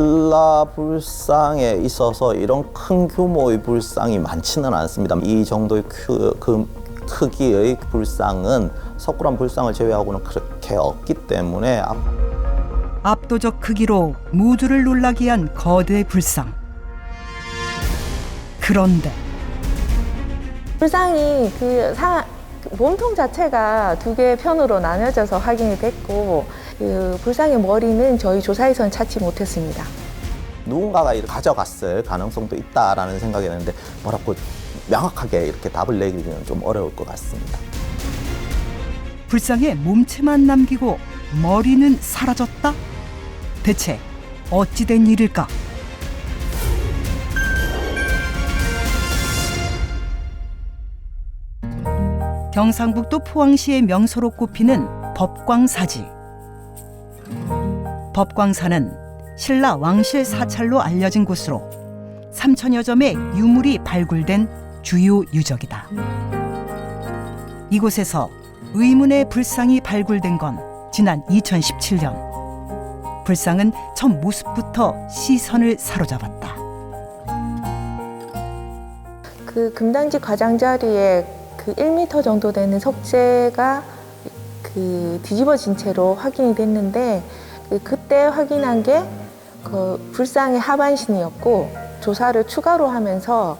신라 불상에 있어서 이런 큰 규모의 불상이 많지는 않습니다. 이 정도의 크기의 불상은 석굴암 불상을 제외하고는 그렇게 없기 때문에 압도적 크기로 모두를 놀라게 한 거대 불상. 그런데 불상이 몸통 자체가 두 개의 편으로 나뉘어져서 확인이 됐고 그 불상의 머리는 저희 조사에서는 찾지 못했습니다. 누군가가 이렇게 가져갔을 가능성도 있다라는 생각이었는데 뭐라고 명확하게 이렇게 답을 내기는 좀 어려울 것 같습니다. 불상의 몸체만 남기고 머리는 사라졌다? 대체 어찌된 일일까? 경상북도 포항시의 명소로 꼽히는 법광사지. 법광사는 신라 왕실 사찰로 알려진 곳으로 3천여 점의 유물이 발굴된 주요 유적이다. 이곳에서 의문의 불상이 발굴된 건 지난 2017년. 불상은 첫 모습부터 시선을 사로잡았다. 그 금당지 가장자리에 그 1m 정도 되는 석재가 뒤집어진 채로 확인이 됐는데 그때 확인한 게 그 불상의 하반신이었고 조사를 추가로 하면서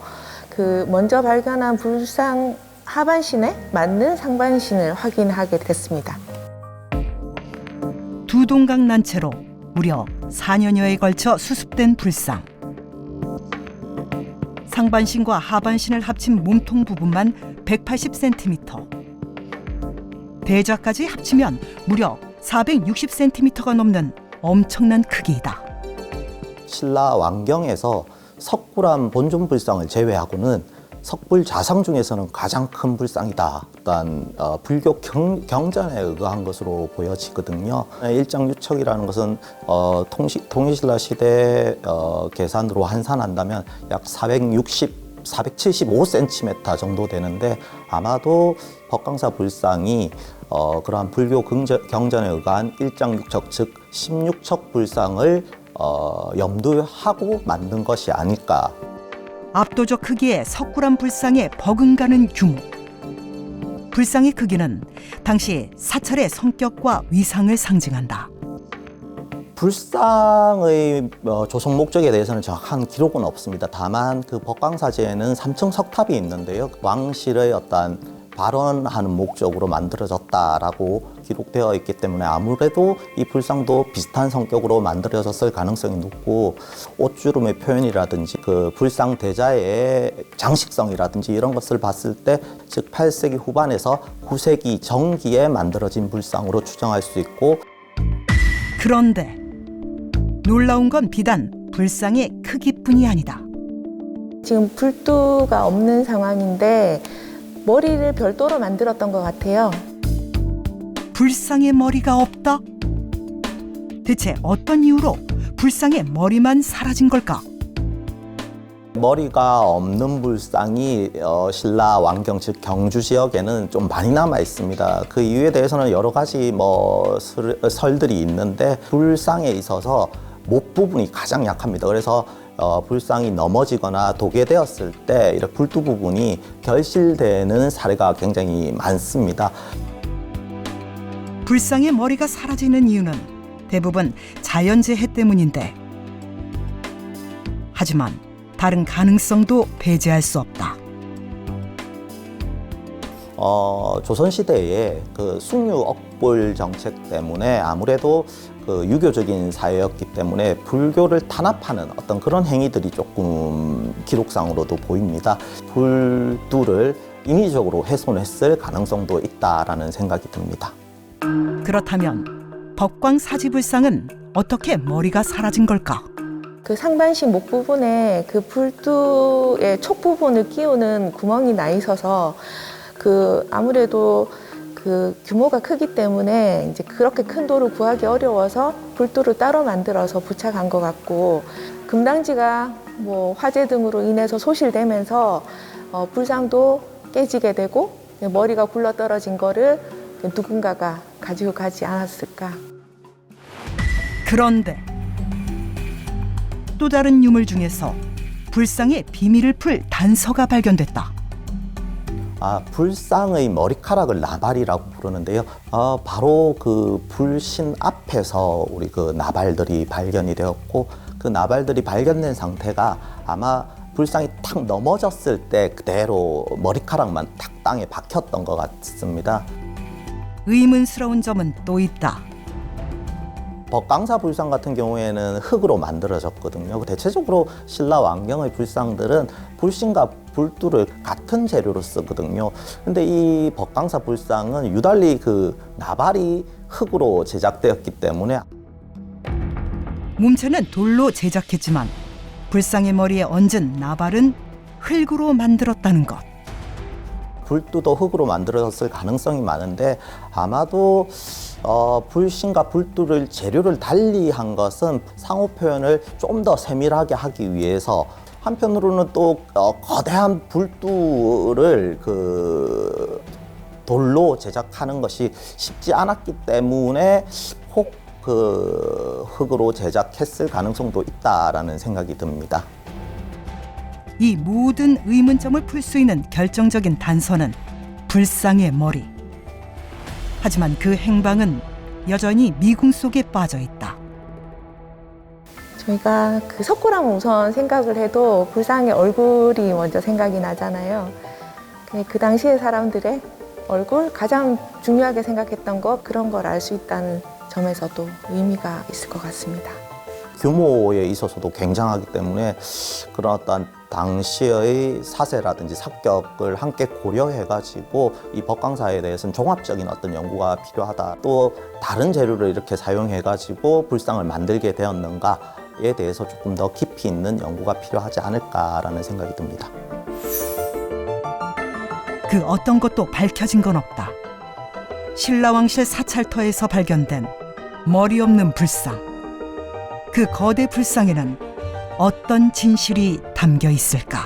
그 먼저 발견한 불상 하반신에 맞는 상반신을 확인하게 됐습니다. 두 동강 난채로 무려 4년여에 걸쳐 수습된 불상. 상반신과 하반신을 합친 몸통 부분만 180cm. 대좌까지 합치면 무려 460cm가 넘는 엄청난 크기이다. 신라 왕경에서 석굴암 본尊불상을 제외하고는 석불 자상 중에서는 가장 큰 불상이다. 일단 불교 경전에 의거한 것으로 보여지거든요. 일장유척이라는 것은 통일신라 시대 계산으로 환산한다면 약 475cm 정도 되는데 아마도 법광사 불상이 그러한 불교 경전에 의거한 일장육척 즉 16척 불상을 염두하고 만든 것이 아닐까. 압도적 크기의 석굴암 불상에 버금가는 규모. 불상의 크기는 당시 사찰의 성격과 위상을 상징한다. 불상의 조성 목적에 대해서는 정확한 기록은 없습니다. 다만 그 법광사지에는 3층 석탑이 있는데요. 왕실의 어떤 발언하는 목적으로 만들어졌다라고 기록되어 있기 때문에 아무래도 이 불상도 비슷한 성격으로 만들어졌을 가능성이 높고 옷주름의 표현이라든지 그 불상 대자의 장식성이라든지 이런 것을 봤을 때 즉 8세기 후반에서 9세기 정기에 만들어진 불상으로 추정할 수 있고 그런데 놀라운 건 비단 불상의 크기뿐이 아니다. 지금 불두가 없는 상황인데 머리를 별도로 만들었던 것 같아요. 불상의 머리가 없다? 대체 어떤 이유로 불상의 머리만 사라진 걸까? 머리가 없는 불상이 신라 왕경 즉 경주 지역에는 좀 많이 남아 있습니다. 그 이유에 대해서는 여러 가지 설들이 있는데 불상에 있어서 목 부분이 가장 약합니다. 그래서 불상이 넘어지거나 도개되었을 때 이렇게 불두 부분이 결실되는 사례가 굉장히 많습니다. 불상의 머리가 사라지는 이유는 대부분 자연재해 때문인데 하지만 다른 가능성도 배제할 수 없다. 조선시대에 그 숙류 억불 정책 때문에 아무래도 그 유교적인 사회였기 때문에 불교를 탄압하는 어떤 그런 행위들이 조금 기록상으로도 보입니다. 불두를 인위적으로 훼손했을 가능성도 있다라는 생각이 듭니다. 그렇다면 법광사지불상은 어떻게 머리가 사라진 걸까? 그 상반신 목 부분에 그 불두의 촉 부분을 끼우는 구멍이 나 있어서 그 아무래도 그 규모가 크기 때문에 이제 그렇게 큰 돌을 구하기 어려워서 불두를 따로 만들어서 부착한 것 같고 금당지가 뭐 화재 등으로 인해서 소실되면서 불상도 깨지게 되고 머리가 굴러떨어진 거를 누군가가 가지고 가지 않았을까. 그런데 또 다른 유물 중에서 불상의 비밀을 풀 단서가 발견됐다. 불상의 머리카락을 나발이라고 부르는데요. 바로 그 불신 앞에서 우리 그 나발들이 발견이 되었고, 그 나발들이 발견된 상태가 아마 불상이 탁 넘어졌을 때 그대로 머리카락만 탁 땅에 박혔던 것 같습니다. 의문스러운 점은 또 있다. 법강사 불상 같은 경우에는 흙으로 만들어졌거든요. 대체적으로 신라 왕경의 불상들은 불신과 불두를 같은 재료로 쓰거든요. 근데 이 법강사 불상은 유달리 그 나발이 흙으로 제작되었기 때문에 몸체는 돌로 제작했지만 불상의 머리에 얹은 나발은 흙으로 만들었다는 것. 불두도 흙으로 만들어졌을 가능성이 많은데 아마도 불신과 불두를 재료를 달리한 것은 상호 표현을 좀 더 세밀하게 하기 위해서, 한편으로는 또 거대한 불두를 그 돌로 제작하는 것이 쉽지 않았기 때문에 혹 그 흙으로 제작했을 가능성도 있다라는 생각이 듭니다. 이 모든 의문점을 풀 수 있는 결정적인 단서는 불상의 머리. 하지만 그 행방은 여전히 미궁 속에 빠져 있다. 저희가 그 석고랑 우선 생각을 해도 불상의 얼굴이 먼저 생각이 나잖아요. 그 당시의 사람들의 얼굴, 가장 중요하게 생각했던 거, 그런 걸 알 수 있다는 점에서도 의미가 있을 것 같습니다. 규모에 있어서도 굉장하기 때문에 그런 어떤 당시의 사세라든지 습격을 함께 고려해가지고 이 법강사에 대해서는 종합적인 어떤 연구가 필요하다. 또 다른 재료를 이렇게 사용해가지고 불상을 만들게 되었는가에 대해서 조금 더 깊이 있는 연구가 필요하지 않을까라는 생각이 듭니다. 그 어떤 것도 밝혀진 건 없다. 신라왕실 사찰터에서 발견된 머리 없는 불상. 그 거대 불상에는 어떤 진실이 담겨 있을까?